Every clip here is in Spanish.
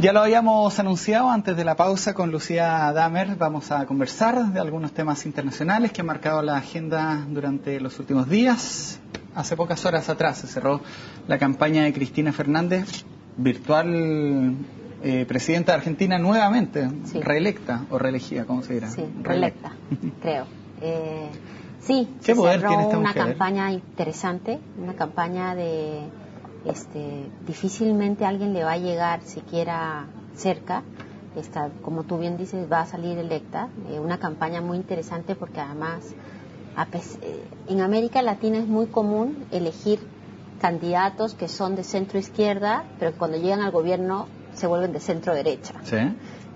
Ya lo habíamos anunciado antes de la pausa con Lucía Damer. Vamos a conversar de algunos temas internacionales que han marcado la agenda durante los últimos días. Hace pocas horas atrás se cerró la campaña de Cristina Fernández, virtual presidenta de Argentina nuevamente, sí. Reelecta o reelegida, ¿cómo se dirá? Sí, reelecta, creo. Sí, ¿Qué poder tiene esta una mujer? Campaña interesante, una campaña de... difícilmente alguien le va a llegar siquiera cerca. Como tú bien dices, va a salir electa. Una campaña muy interesante porque además en América Latina es muy común elegir candidatos que son de centro izquierda, pero que cuando llegan al gobierno se vuelven de centro derecha. ¿Sí?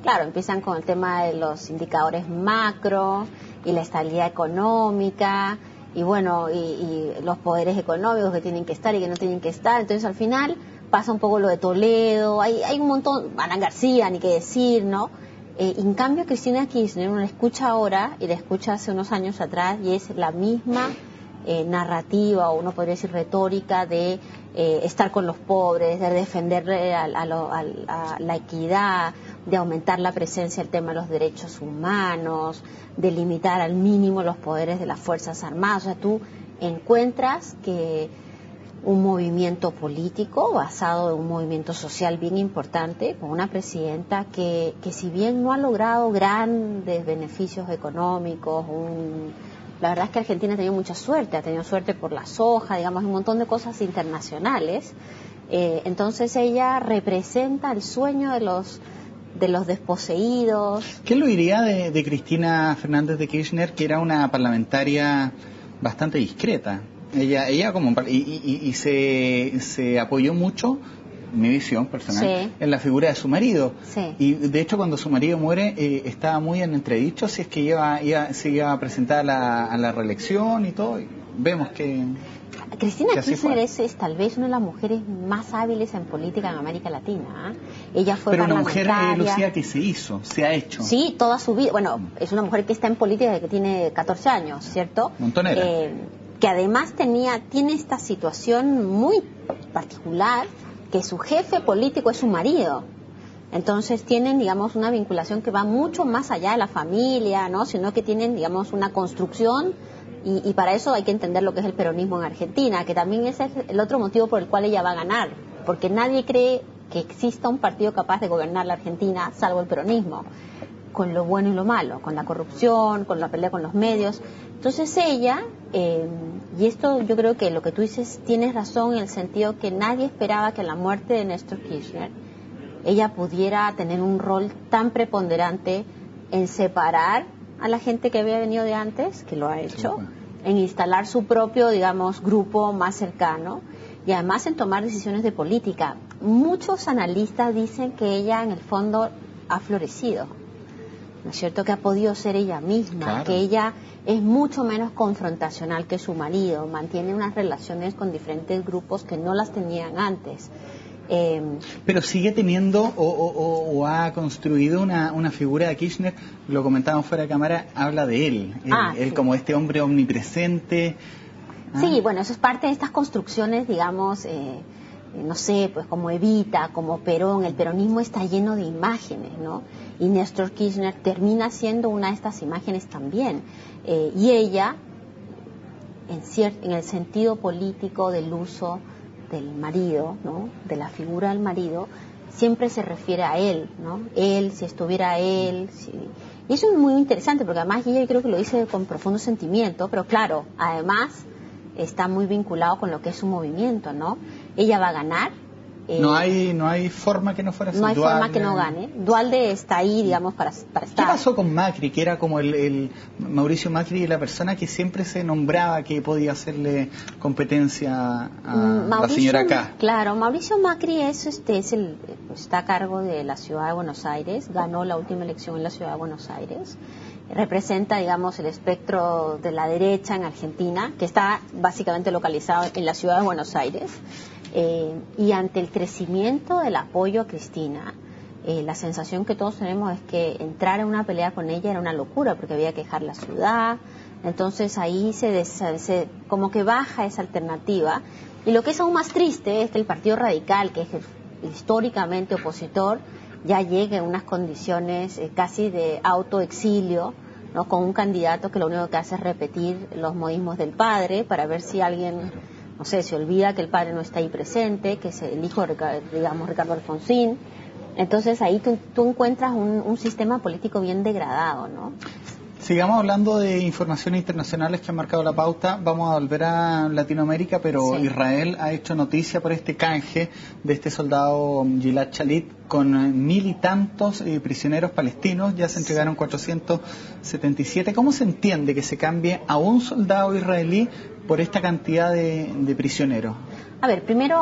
Claro, empiezan con el tema de los indicadores macro y la estabilidad económica y bueno, y los poderes económicos que tienen que estar y que no tienen que estar. Entonces al final pasa un poco lo de Toledo, hay un montón, Ana García, ni qué decir, ¿no? En cambio Cristina Kirchner uno la escucha ahora y la escucha hace unos años atrás y es la misma narrativa, o uno podría decir retórica, de estar con los pobres, de defender a la equidad, de aumentar la presencia del tema de los derechos humanos, de limitar al mínimo los poderes de las Fuerzas Armadas. O sea, tú encuentras que un movimiento político basado en un movimiento social bien importante, con una presidenta que si bien no ha logrado grandes beneficios económicos, la verdad es que Argentina ha tenido mucha suerte, ha tenido suerte por la soja, digamos, un montón de cosas internacionales. Entonces ella representa el sueño de los desposeídos. ¿Qué lo diría de Cristina Fernández de Kirchner, que era una parlamentaria bastante discreta? Ella como y se apoyó mucho, mi visión personal, sí, en la figura de su marido. Sí. Y de hecho cuando su marido muere estaba muy en entredicho si es que se iba a presentar a la reelección y todo. Y vemos que Cristina Kirchner es tal vez una de las mujeres más hábiles en política en América Latina. Ella fue Pero parlamentaria. Una mujer, Lucía, que se ha hecho. Sí, toda su vida. Bueno, es una mujer que está en política desde que tiene 14 años, ¿cierto? Montonera. Que además tiene esta situación muy particular, que su jefe político es su marido. Entonces tienen, digamos, una vinculación que va mucho más allá de la familia, ¿no? Sino que tienen, digamos, una construcción, y para eso hay que entender lo que es el peronismo en Argentina, que también ese es el otro motivo por el cual ella va a ganar, porque nadie cree que exista un partido capaz de gobernar la Argentina, salvo el peronismo, con lo bueno y lo malo, con la corrupción, con la pelea con los medios. Entonces ella, y esto yo creo que lo que tú dices tienes razón en el sentido que nadie esperaba que a la muerte de Néstor Kirchner ella pudiera tener un rol tan preponderante en separar a la gente que había venido de antes, que lo ha hecho, en instalar su propio, digamos, grupo más cercano y además en tomar decisiones de política. Muchos analistas dicen que ella en el fondo ha florecido, ¿no es cierto? Que ha podido ser ella misma, claro, que ella es mucho menos confrontacional que su marido, mantiene unas relaciones con diferentes grupos que no las tenían antes. Pero sigue teniendo o ha construido una figura de Kirchner, lo comentábamos fuera de cámara, habla de él sí, como este hombre omnipresente. Sí, bueno, eso es parte de estas construcciones, digamos, no sé, pues como Evita, como Perón. El peronismo está lleno de imágenes, ¿no? Y Néstor Kirchner termina siendo una de estas imágenes también. Y ella, en el sentido político del uso del marido, ¿no? De la figura del marido, siempre se refiere a él, ¿no? Él, si estuviera él. Y eso es muy interesante, porque además ella creo que lo dice con profundo sentimiento, pero claro, además está muy vinculado con lo que es su movimiento, ¿no? Ella va a ganar. No hay forma que no fuera así. No hay forma que no gane. Duhalde está ahí, digamos, para estar. ¿Qué pasó con Macri, que era como el Mauricio Macri, la persona que siempre se nombraba que podía hacerle competencia a la señora K? Claro, Mauricio Macri está a cargo de la ciudad de Buenos Aires, ganó la última elección en la ciudad de Buenos Aires, representa, digamos, el espectro de la derecha en Argentina, que está básicamente localizado en la ciudad de Buenos Aires. Y ante el crecimiento del apoyo a Cristina, la sensación que todos tenemos es que entrar en una pelea con ella era una locura, porque había que dejar la ciudad. Entonces ahí como que baja esa alternativa. Y lo que es aún más triste es que el Partido Radical, que es históricamente opositor, ya llegue en unas condiciones casi de autoexilio, ¿no? Con un candidato que lo único que hace es repetir los modismos del padre para ver si alguien, no sé, se olvida que el padre no está ahí presente, que es el hijo, digamos, Ricardo Alfonsín. Entonces ahí tú encuentras un sistema político bien degradado, ¿no? Sigamos hablando de informaciones internacionales que han marcado la pauta. Vamos a volver a Latinoamérica, pero sí. Israel ha hecho noticia por este canje de este soldado Gilad Shalit con 1.000 y tantos prisioneros palestinos. Ya se entregaron 477. ¿Cómo se entiende que se cambie a un soldado israelí por esta cantidad de prisioneros? A ver, primero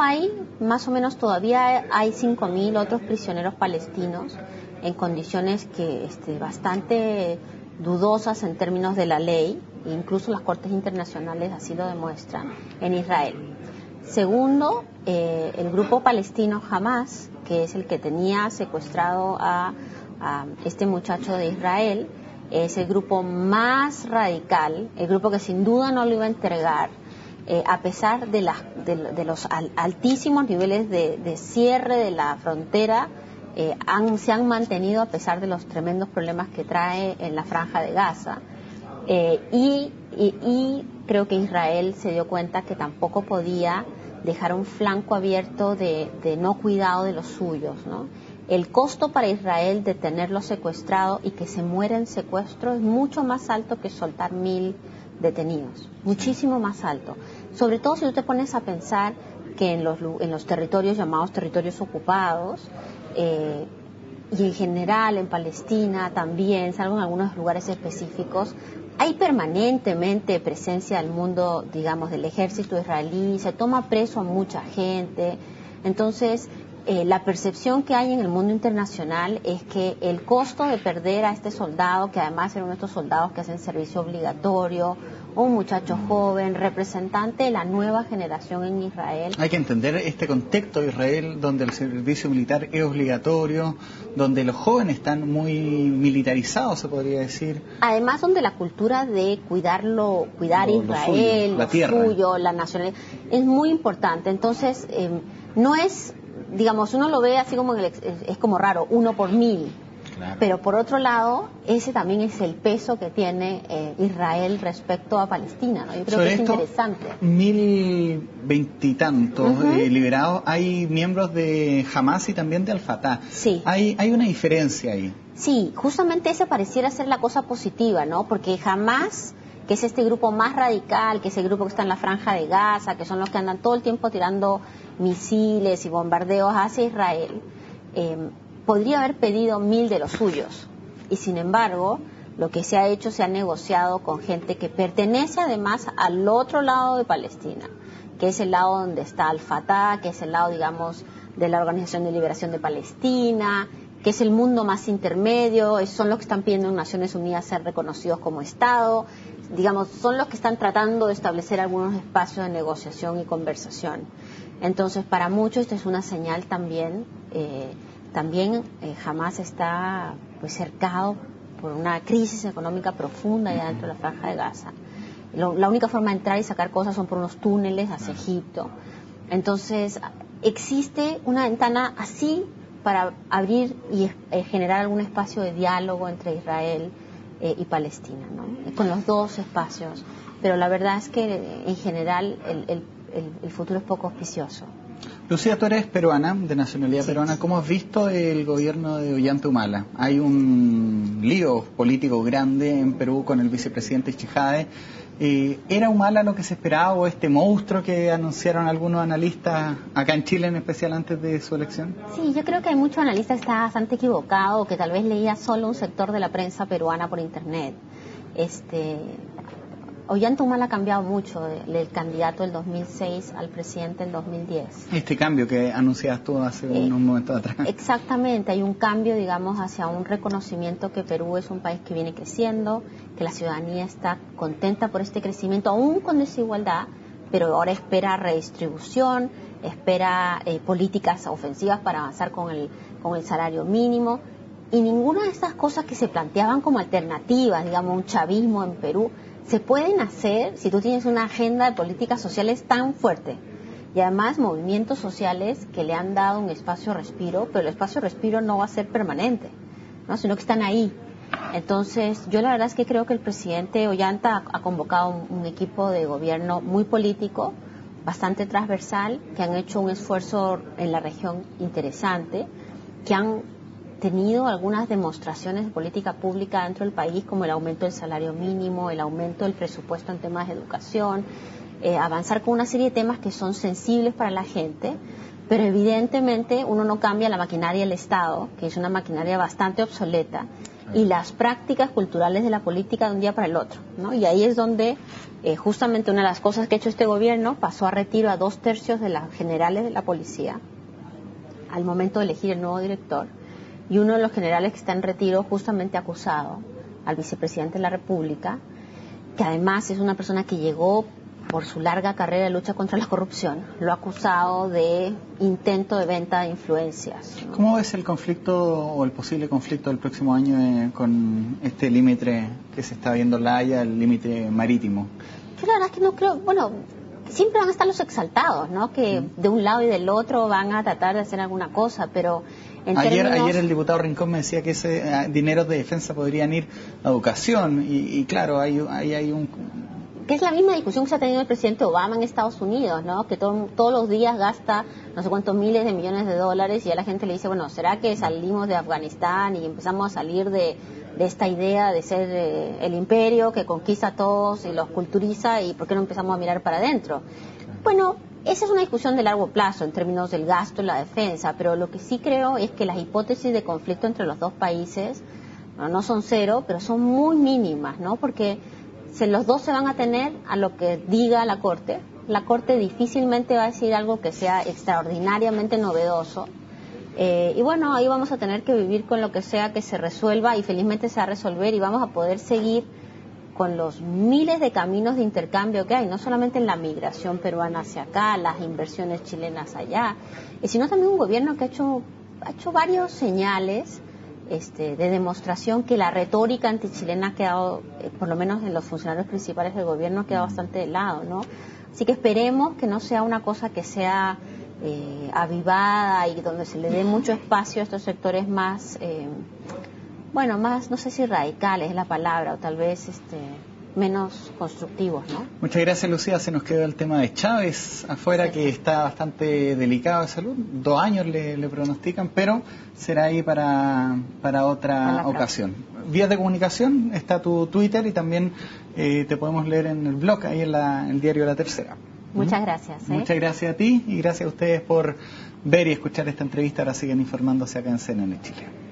más o menos todavía hay 5.000 otros prisioneros palestinos en condiciones que bastante dudosas en términos de la ley, incluso las cortes internacionales así lo demuestran, en Israel. Segundo, el grupo palestino Hamas, que es el que tenía secuestrado a este muchacho de Israel, es el grupo más radical, el grupo que sin duda no lo iba a entregar, a pesar de los altísimos niveles de cierre de la frontera. Se han mantenido a pesar de los tremendos problemas que trae en la Franja de Gaza, y creo que Israel se dio cuenta que tampoco podía dejar un flanco abierto de no cuidado de los suyos, ¿no? El costo para Israel de tenerlo secuestrado y que se muera en secuestro es mucho más alto que soltar 1.000 detenidos, muchísimo más alto, sobre todo si tú te pones a pensar que en los territorios llamados territorios ocupados, y en general en Palestina también, salvo en algunos lugares específicos, hay permanentemente presencia del mundo, digamos, del ejército israelí, se toma preso a mucha gente. Entonces, la percepción que hay en el mundo internacional es que el costo de perder a este soldado, que además era uno de estos soldados que hacen servicio obligatorio, un muchacho joven, representante de la nueva generación en Israel. Hay que entender este contexto de Israel, donde el servicio militar es obligatorio, donde los jóvenes están muy militarizados, se podría decir. Además, donde la cultura de cuidar Israel, lo suyo, la nacionalidad, es muy importante. Entonces, no es, digamos, uno lo ve así como es como raro, 1 por 1.000. Claro. Pero por otro lado, ese también es el peso que tiene Israel respecto a Palestina, ¿no? Yo creo que es interesante. 1.020 y tantos liberados, hay miembros de Hamas y también de Al-Fatah. Sí. Hay una diferencia ahí. Sí, justamente esa pareciera ser la cosa positiva, ¿no? Porque Hamas, que es este grupo más radical, que es el grupo que está en la Franja de Gaza, que son los que andan todo el tiempo tirando misiles y bombardeos hacia Israel, podría haber pedido 1.000 de los suyos, y sin embargo lo que se ha hecho, se ha negociado con gente que pertenece además al otro lado de Palestina, que es el lado donde está Al-Fatah, que es el lado, digamos, de la Organización de Liberación de Palestina, que es el mundo más intermedio, son los que están pidiendo en Naciones Unidas ser reconocidos como Estado, digamos, son los que están tratando de establecer algunos espacios de negociación y conversación. Entonces, para muchos esto es una señal también. Hamas está pues cercado por una crisis económica profunda ya dentro de la Franja de Gaza. La única forma de entrar y sacar cosas son por unos túneles hacia Egipto. Entonces, existe una ventana así para abrir y generar algún espacio de diálogo entre Israel y Palestina, ¿no? Con los dos espacios. Pero la verdad es que en general el futuro es poco auspicioso. Lucía, tú eres peruana, de nacionalidad peruana. ¿Cómo has visto el gobierno de Ollanta Humala? Hay un lío político grande en Perú con el vicepresidente Chejade. ¿Era Humala lo que se esperaba o este monstruo que anunciaron algunos analistas acá en Chile, en especial antes de su elección? Sí, yo creo que hay muchos analistas que están bastante equivocados, que tal vez leía solo un sector de la prensa peruana por internet. Ollanta Humala ha cambiado mucho del candidato del 2006 al presidente del 2010. Este cambio que anunciabas tú hace unos momentos atrás. Exactamente, hay un cambio, digamos, hacia un reconocimiento que Perú es un país que viene creciendo, que la ciudadanía está contenta por este crecimiento, aún con desigualdad, pero ahora espera redistribución, espera políticas ofensivas para avanzar con el salario mínimo, y ninguna de estas cosas que se planteaban como alternativas, digamos, un chavismo en Perú, se pueden hacer si tú tienes una agenda de políticas sociales tan fuerte. y además movimientos sociales que le han dado un espacio respiro, pero el espacio respiro no va a ser permanente, ¿no? Sino que están ahí. Entonces, yo la verdad es que creo que el presidente Ollanta ha convocado un equipo de gobierno muy político, bastante transversal, que han hecho un esfuerzo en la región interesante, que han tenido algunas demostraciones de política pública dentro del país, como el aumento del salario mínimo, el aumento del presupuesto en temas de educación, avanzar con una serie de temas que son sensibles para la gente, pero evidentemente uno no cambia la maquinaria del Estado, que es una maquinaria bastante obsoleta, y las prácticas culturales de la política de un día para el otro, ¿no? Y ahí es donde justamente una de las cosas que ha hecho este gobierno pasó a retiro a 2/3 de las generales de la policía al momento de elegir el nuevo director, y uno de los generales que está en retiro justamente acusado al vicepresidente de la República, que además es una persona que llegó por su larga carrera de lucha contra la corrupción, lo ha acusado de intento de venta de influencias, ¿no? ¿Cómo ves el conflicto o el posible conflicto del próximo año con este límite que se está viendo en La Haya, el límite marítimo? Yo la verdad es que no creo, bueno, siempre van a estar los exaltados, ¿no? Que de un lado y del otro van a tratar de hacer alguna cosa, pero ayer el diputado Rincón me decía que ese dinero de defensa podrían ir a educación y claro, ahí hay un... Que es la misma discusión que se ha tenido el presidente Obama en Estados Unidos, ¿no? Que todos los días gasta no sé cuántos miles de millones de dólares y a la gente le dice, bueno, ¿será que salimos de Afganistán y empezamos a salir de esta idea de ser el imperio que conquista a todos y los culturiza y por qué no empezamos a mirar para adentro? Bueno, esa es una discusión de largo plazo en términos del gasto y la defensa, pero lo que sí creo es que las hipótesis de conflicto entre los dos países no son cero, pero son muy mínimas, ¿no? Porque los dos se van a tener a lo que diga la Corte. La Corte difícilmente va a decir algo que sea extraordinariamente novedoso. Y bueno, ahí vamos a tener que vivir con lo que sea que se resuelva y felizmente se va a resolver y vamos a poder seguir con los miles de caminos de intercambio que hay, no solamente en la migración peruana hacia acá, las inversiones chilenas allá, sino también un gobierno que ha hecho varios señales de demostración que la retórica antichilena ha quedado, por lo menos en los funcionarios principales del gobierno, ha quedado bastante de lado, ¿no? Así que esperemos que no sea una cosa que sea avivada y donde se le dé mucho espacio a estos sectores más, más, no sé si radicales es la palabra, o tal vez menos constructivos, ¿no? Muchas gracias, Lucía. Se nos quedó el tema de Chávez afuera, que está bastante delicado de salud. 2 años le pronostican, pero será ahí para otra ocasión. Vías de comunicación, está tu Twitter y también te podemos leer en el blog, ahí en el diario La Tercera. Muchas gracias. Muchas gracias a ti y gracias a ustedes por ver y escuchar esta entrevista. Ahora siguen informándose acá en CNN Chile.